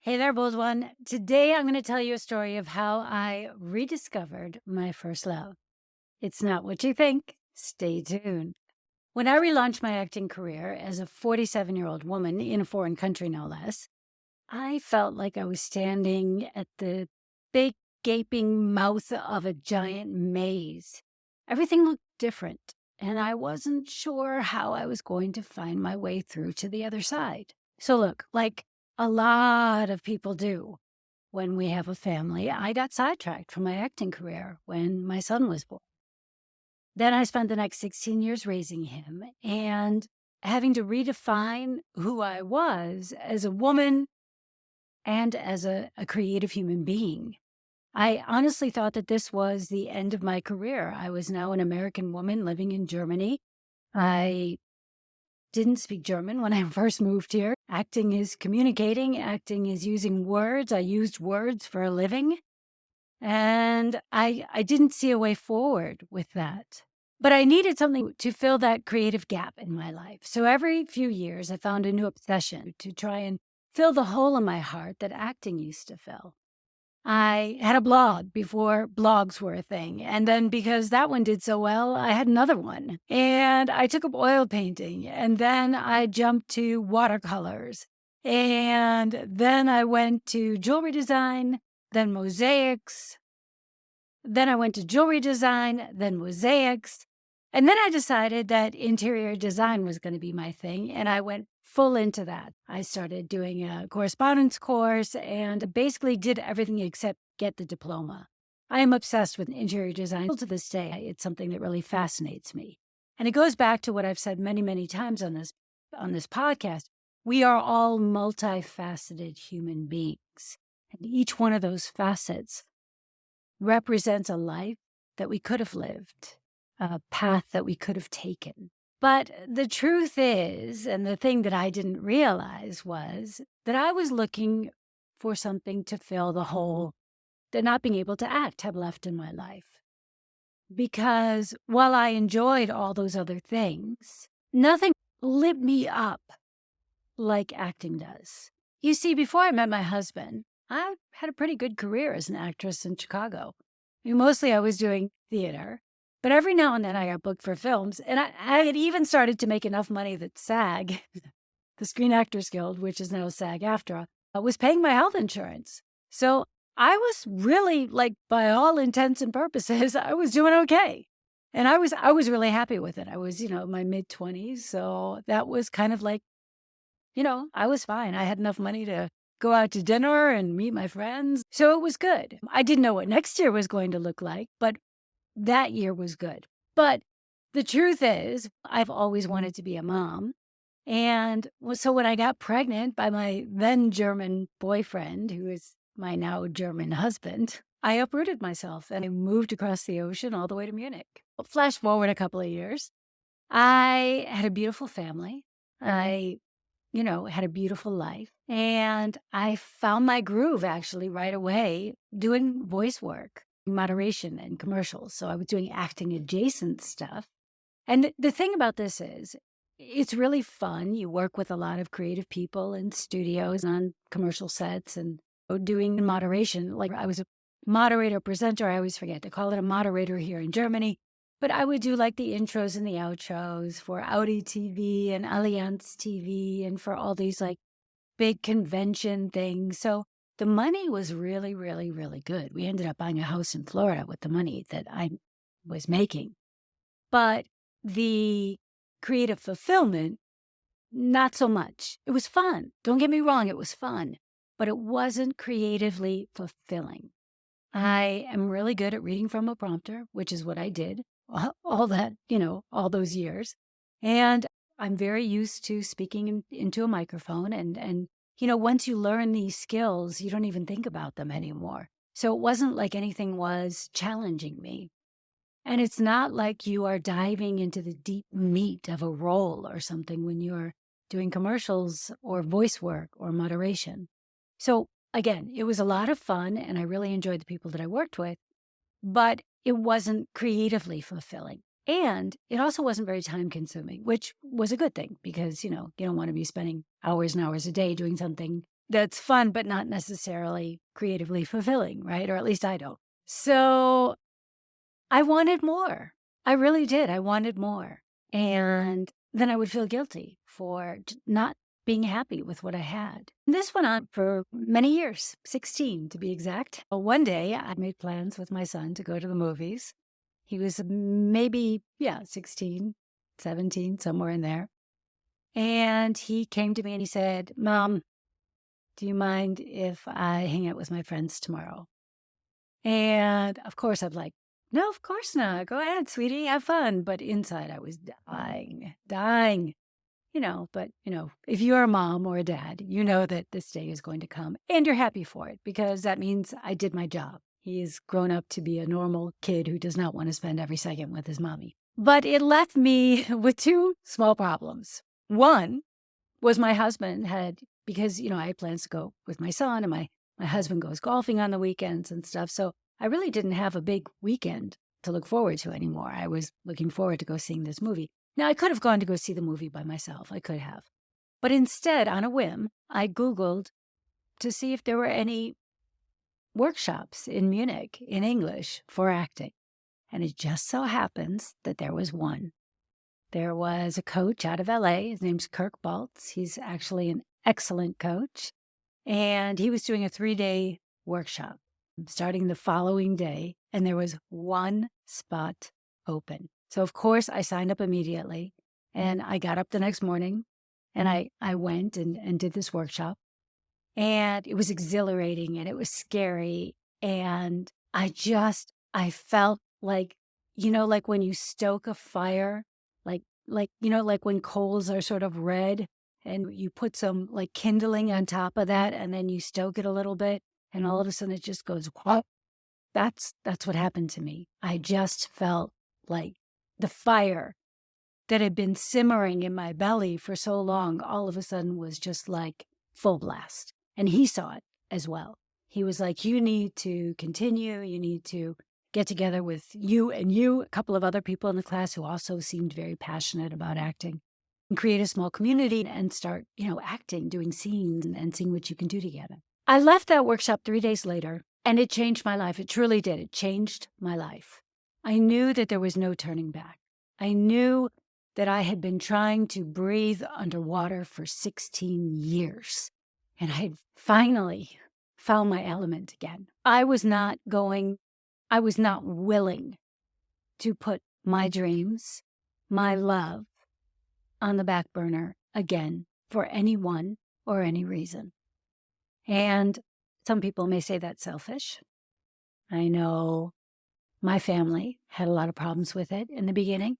Hey there, bold one. Today I'm going to tell you a story of how I rediscovered my first love. It's not what you think. Stay tuned. When I relaunched my acting career as a 47-year-old woman in a foreign country, no less, I felt like I was standing at the big gaping mouth of a giant maze. Everything looked different, and I wasn't sure how I was going to find my way through to the other side. So, look, like a lot of people do when we have a family, I got sidetracked from my acting career when my son was born. Then I spent the next 16 years raising him and having to redefine who I was as a woman and as a creative human being. I honestly thought that this was the end of my career. I was now an American woman living in Germany. I didn't speak German when I first moved here. Acting is communicating, acting is using words. I used words for a living. And I didn't see a way forward with that. But I needed something to fill that creative gap in my life. So every few years, I found a new obsession to try and fill the hole in my heart that acting used to fill. I had a blog before blogs were a thing. And then because that one did so well, I had another one. And I took up oil painting. And then I jumped to watercolors. And then I went to jewelry design, then mosaics. Then I went to jewelry design, then mosaics. And then I decided that interior design was going to be my thing. And I went full into that. I started doing a correspondence course and basically did everything except get the diploma. I am obsessed with interior design. Still to this day, it's something that really fascinates me. And it goes back to what I've said many, many times on this podcast. We are all multifaceted human beings. And each one of those facets represents a life that we could have lived, a path that we could have taken. But the truth is, and the thing that I didn't realize was that I was looking for something to fill the hole that not being able to act had left in my life. Because while I enjoyed all those other things, nothing lit me up like acting does. You see, before I met my husband, I had a pretty good career as an actress in Chicago. Mostly I was doing theater, but every now and then I got booked for films. And I had even started to make enough money that SAG, the Screen Actors Guild, which is now SAG-AFTRA, was paying my health insurance. So I was really, like, by all intents and purposes, I was doing okay. And I was really happy with it. I was, in my mid-20s. So that was kind of like, I was fine. I had enough money to go out to dinner and meet my friends. So it was good. I didn't know what next year was going to look like, but that year was good. But the truth is, I've always wanted to be a mom. And so when I got pregnant by my then German boyfriend, who is my now German husband, I uprooted myself and I moved across the ocean all the way to Munich. Flash forward a couple of years. I had a beautiful family. I had a beautiful life. And I found my groove actually right away doing voice work, moderation, and commercials. So I was doing acting adjacent stuff. And the thing about this is, it's really fun. You work with a lot of creative people in studios on commercial sets and doing moderation. Like I was a moderator, presenter. I always forget to call it a moderator here in Germany. But I would do like the intros and the outros for Audi TV and Allianz TV and for all these like big convention things. So the money was really, really, really good. We ended up buying a house in Florida with the money that I was making. But the creative fulfillment, not so much. It was fun. Don't get me wrong, it was fun, but it wasn't creatively fulfilling. I am really good at reading from a prompter, which is what I did all that, all those years. And I'm very used to speaking into a microphone. And once you learn these skills, you don't even think about them anymore. So it wasn't like anything was challenging me. And it's not like you are diving into the deep meat of a role or something when you're doing commercials or voice work or moderation. So again, it was a lot of fun and I really enjoyed the people that I worked with, but it wasn't creatively fulfilling. And it also wasn't very time consuming, which was a good thing because, you don't want to be spending hours and hours a day doing something that's fun, but not necessarily creatively fulfilling, right? Or at least I don't. So I wanted more. I really did. I wanted more. And then I would feel guilty for not being happy with what I had. And this went on for many years, 16 to be exact. One day I made plans with my son to go to the movies. He was maybe, 16, 17, somewhere in there. And he came to me and he said, "Mom, do you mind if I hang out with my friends tomorrow?" And of course, I'm like, "No, of course not. Go ahead, sweetie, have fun." But inside, I was dying. But if you're a mom or a dad, you know that this day is going to come and you're happy for it because that means I did my job. He is grown up to be a normal kid who does not want to spend every second with his mommy. But it left me with two small problems. One was my husband because, I had plans to go with my son and my husband goes golfing on the weekends and stuff. So I really didn't have a big weekend to look forward to anymore. I was looking forward to go seeing this movie. Now, I could have gone to go see the movie by myself. I could have. But instead, on a whim, I Googled to see if there were any workshops in Munich in English for acting. And it just so happens that there was one. There was a coach out of LA. His name's Kirk Baltz. He's actually an excellent coach. And he was doing a 3-day workshop starting the following day. And there was one spot open. So, of course, I signed up immediately. And I got up the next morning and I went and did this workshop. And it was exhilarating and it was scary. And I felt like, like when you stoke a fire, like when coals are sort of red and you put some like kindling on top of that and then you stoke it a little bit and all of a sudden it just goes, what? That's what happened to me. I just felt like the fire that had been simmering in my belly for so long, all of a sudden was just like full blast. And he saw it as well. He was like, "You need to continue. You need to get together with you, a couple of other people in the class who also seemed very passionate about acting, and create a small community and start, acting, doing scenes and seeing what you can do together." I left that workshop 3 days later and it changed my life. It truly did. It changed my life. I knew that there was no turning back. I knew that I had been trying to breathe underwater for 16 years. And I had finally found my element again. I was not willing to put my dreams, my love on the back burner again for anyone or any reason. And some people may say that's selfish. I know my family had a lot of problems with it in the beginning.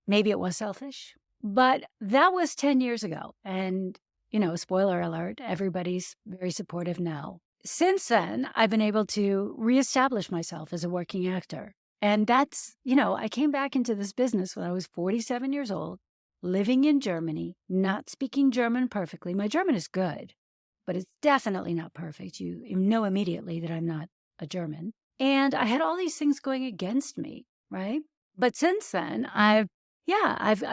Maybe it was selfish, but that was 10 years ago. And, spoiler alert, everybody's very supportive now. Since then, I've been able to reestablish myself as a working actor. And that's, I came back into this business when I was 47 years old, living in Germany, not speaking German perfectly. My German is good, but it's definitely not perfect. You know immediately that I'm not a German. And I had all these things going against me, right? But since then, I've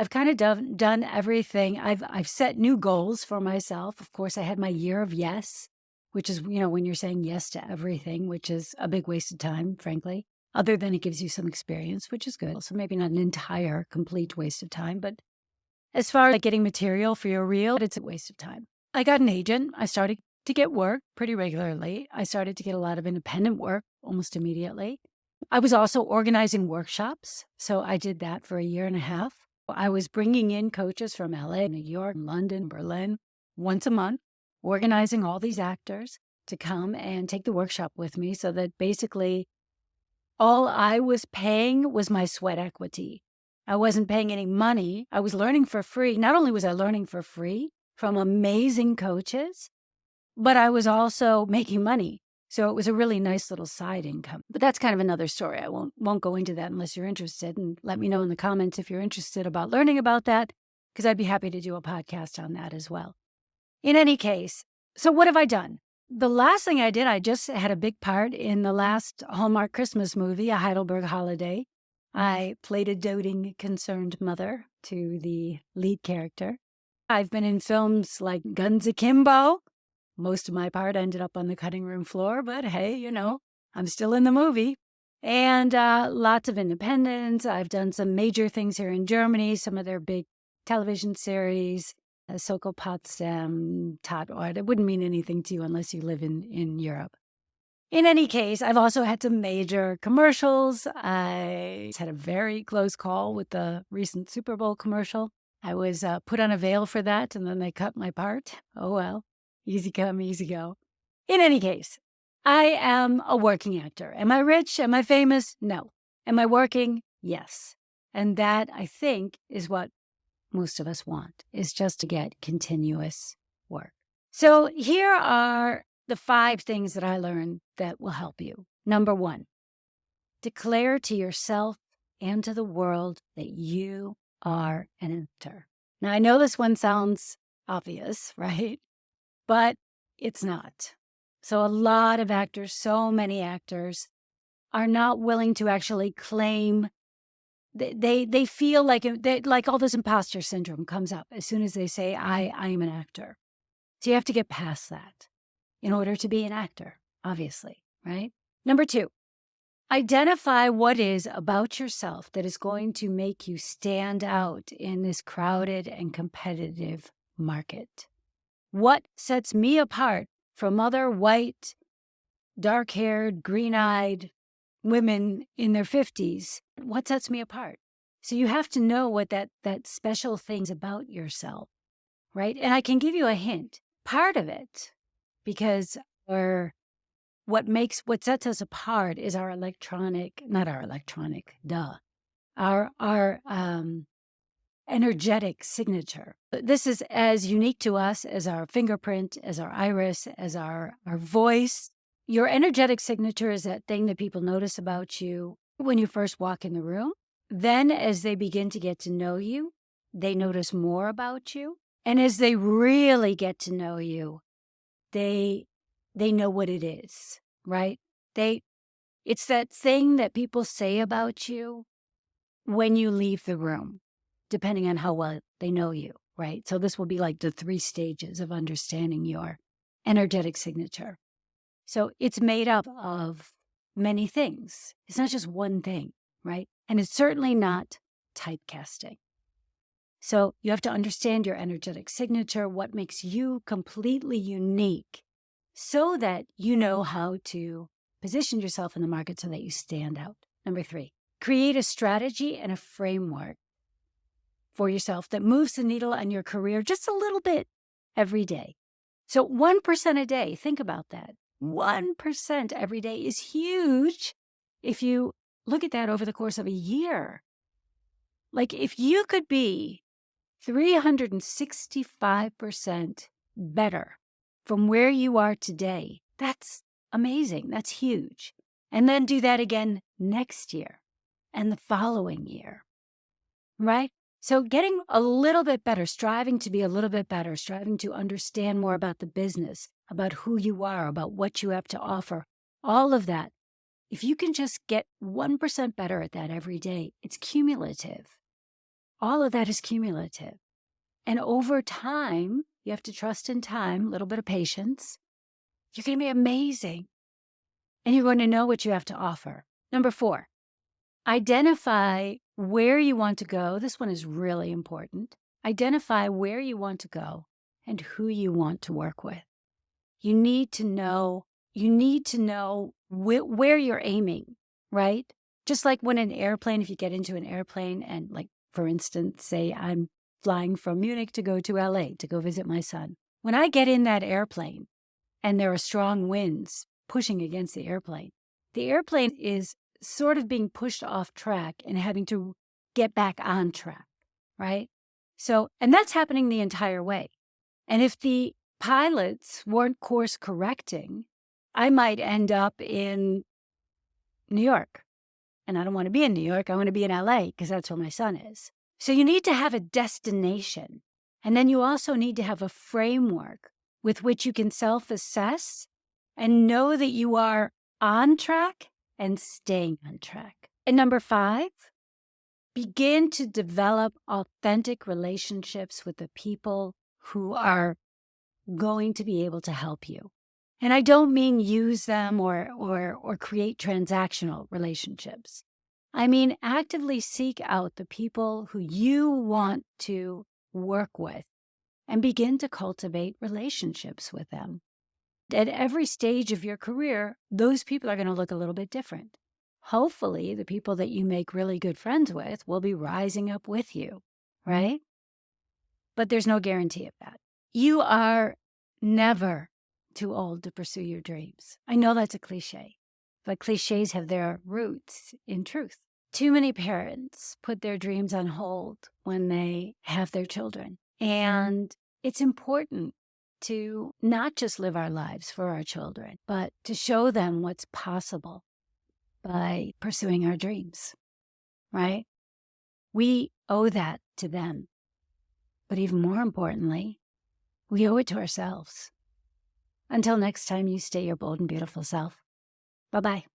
kind of done everything. I've set new goals for myself. Of course, I had my year of yes, which is, when you're saying yes to everything, which is a big waste of time, frankly, other than it gives you some experience, which is good. So maybe not an entire complete waste of time, but as far as like getting material for your reel, it's a waste of time. I got an agent. I started to get work pretty regularly. I started to get a lot of independent work almost immediately. I was also organizing workshops. So I did that for a year and a half. I was bringing in coaches from LA, New York, London, Berlin once a month, organizing all these actors to come and take the workshop with me so that basically all I was paying was my sweat equity. I wasn't paying any money. I was learning for free. Not only was I learning for free from amazing coaches, but I was also making money. So it was a really nice little side income. But that's kind of another story. I won't go into that unless you're interested. And let me know in the comments if you're interested about learning about that, because I'd be happy to do a podcast on that as well. In any case, so what have I done? The last thing I did, I just had a big part in the last Hallmark Christmas movie, A Heidelberg Holiday. I played a doting, concerned mother to the lead character. I've been in films like Guns Akimbo, Most of my part ended up on the cutting room floor, but hey, I'm still in the movie. And lots of independence. I've done some major things here in Germany, some of their big television series, Soko Potsdam, Tatort. It wouldn't mean anything to you unless you live in Europe. In any case, I've also had some major commercials. I had a very close call with the recent Super Bowl commercial. I was put on a veil for that, and then they cut my part. Oh, well, easy come, easy go. In any case, I am a working actor. Am I rich? Am I famous? No. Am I working? Yes. And that, I think, is what most of us want, is just to get continuous work. So here are the 5 things that I learned that will help you. Number 1, declare to yourself and to the world that you are an actor. Now, I know this one sounds obvious, right? But it's not. So a lot of actors, so many actors, are not willing to actually claim. They feel like all this imposter syndrome comes up as soon as they say, I am an actor. So you have to get past that in order to be an actor, obviously, right? Number 2, identify what is about yourself that is going to make you stand out in this crowded and competitive market. What sets me apart from other white, dark-haired, green-eyed women in their 50s? What sets me apart? So you have to know what that special thing's about yourself, right? And I can give you a hint. Part of it, because what sets us apart is our energetic signature. This is as unique to us as our fingerprint, as our iris, as our voice. Your energetic signature is that thing that people notice about you when you first walk in the room. Then as they begin to get to know you, they notice more about you. And as they really get to know you, they know what it is, right? It's that thing that people say about you when you leave the room, depending on how well they know you, right? So this will be like the 3 stages of understanding your energetic signature. So it's made up of many things. It's not just one thing, right? And it's certainly not typecasting. So you have to understand your energetic signature, what makes you completely unique, so that you know how to position yourself in the market so that you stand out. Number 3, create a strategy and a framework for yourself that moves the needle on your career just a little bit every day. So 1% a day, think about that. 1% every day is huge if you look at that over the course of a year. Like if you could be 365% better from where you are today, that's amazing. That's huge. And then do that again next year and the following year, right? So getting a little bit better, striving to be a little bit better, striving to understand more about the business, about who you are, about what you have to offer, all of that. If you can just get 1% better at that every day, it's cumulative. All of that is cumulative. And over time, you have to trust in time, a little bit of patience. You're going to be amazing. And you're going to know what you have to offer. Number 4, identify where you want to go. This one is really important. Identify where you want to go and who you want to work with. You need to know where you're aiming, right? Just like when an airplane, if you get into an airplane and like, for instance, say I'm flying from Munich to go to LA to go visit my son. When I get in that airplane and there are strong winds pushing against the airplane is sort of being pushed off track and having to get back on track, right? So, and that's happening the entire way. And if the pilots weren't course correcting, I might end up in New York. And I don't want to be in New York. I want to be in LA because that's where my son is. So you need to have a destination. And then you also need to have a framework with which you can self-assess and know that you are on track and staying on track. And number 5, begin to develop authentic relationships with the people who are going to be able to help you. And I don't mean use them or create transactional relationships. I mean actively seek out the people who you want to work with and begin to cultivate relationships with them. At every stage of your career, those people are going to look a little bit different. Hopefully, the people that you make really good friends with will be rising up with you, right? But there's no guarantee of that. You are never too old to pursue your dreams. I know that's a cliche, but cliches have their roots in truth. Too many parents put their dreams on hold when they have their children. And it's important to not just live our lives for our children, but to show them what's possible by pursuing our dreams, right? We owe that to them. But even more importantly, we owe it to ourselves. Until next time, you stay your bold and beautiful self. Bye-bye.